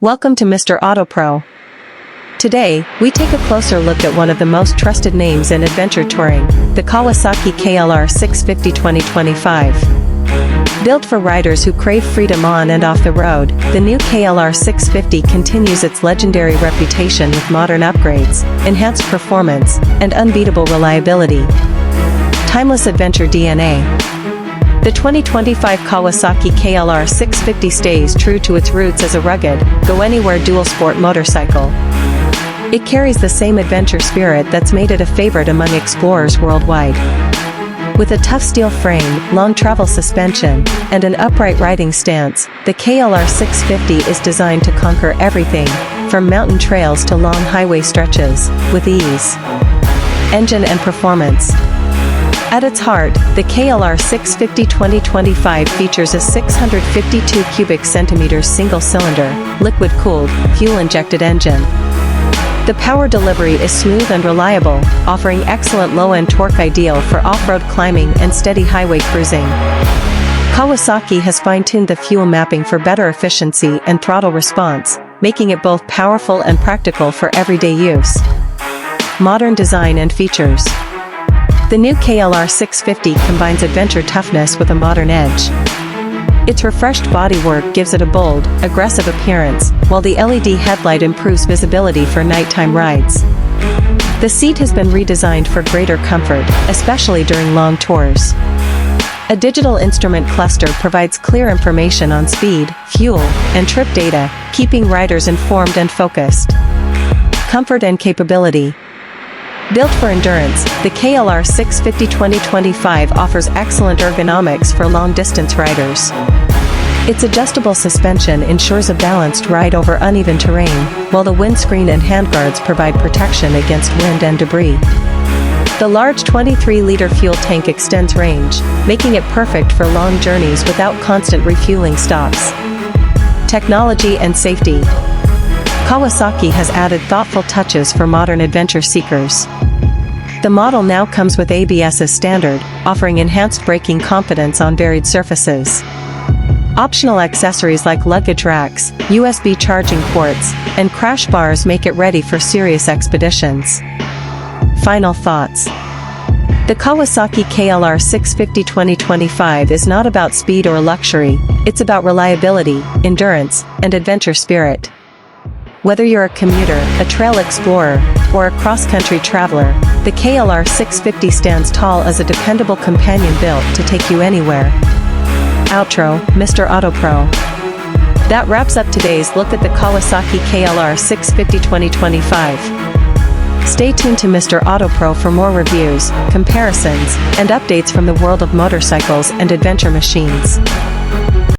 Welcome to Mr. Auto Pro. Today, we take a closer look at one of the most trusted names in adventure touring, the Kawasaki KLR650 2025. Built for riders who crave freedom on and off the road, the new KLR650 continues its legendary reputation with modern upgrades, enhanced performance, and unbeatable reliability. Timeless adventure DNA. The 2025 Kawasaki KLR650 stays true to its roots as a rugged, go-anywhere dual-sport motorcycle. It carries the same adventure spirit that's made it a favorite among explorers worldwide. With a tough steel frame, long travel suspension, and an upright riding stance, the KLR650 is designed to conquer everything, from mountain trails to long highway stretches, with ease. Engine and performance. At its heart, the KLR650 2025 features a 652 cubic centimeters single-cylinder, liquid-cooled, fuel-injected engine. The power delivery is smooth and reliable, offering excellent low-end torque ideal for off-road climbing and steady highway cruising. Kawasaki has fine-tuned the fuel mapping for better efficiency and throttle response, making it both powerful and practical for everyday use. Modern design and features. The new KLR650 combines adventure toughness with a modern edge. Its refreshed bodywork gives it a bold, aggressive appearance, while the LED headlight improves visibility for nighttime rides. The seat has been redesigned for greater comfort, especially during long tours. A digital instrument cluster provides clear information on speed, fuel, and trip data, keeping riders informed and focused. Comfort and capability. Built for endurance, the KLR650 2025 offers excellent ergonomics for long-distance riders. Its adjustable suspension ensures a balanced ride over uneven terrain, while the windscreen and handguards provide protection against wind and debris. The large 23-liter fuel tank extends range, making it perfect for long journeys without constant refueling stops. Technology and safety. Kawasaki has added thoughtful touches for modern adventure seekers. The model now comes with ABS as standard, offering enhanced braking confidence on varied surfaces. Optional accessories like luggage racks, USB charging ports, and crash bars make it ready for serious expeditions. Final thoughts. The Kawasaki KLR650 2025 is not about speed or luxury, it's about reliability, endurance, and adventure spirit. Whether you're a commuter, a trail explorer, or a cross-country traveler, the KLR650 stands tall as a dependable companion built to take you anywhere. Outro, Mr. Auto Pro. That wraps up today's look at the Kawasaki KLR650 2025. Stay tuned to Mr. Auto Pro for more reviews, comparisons, and updates from the world of motorcycles and adventure machines.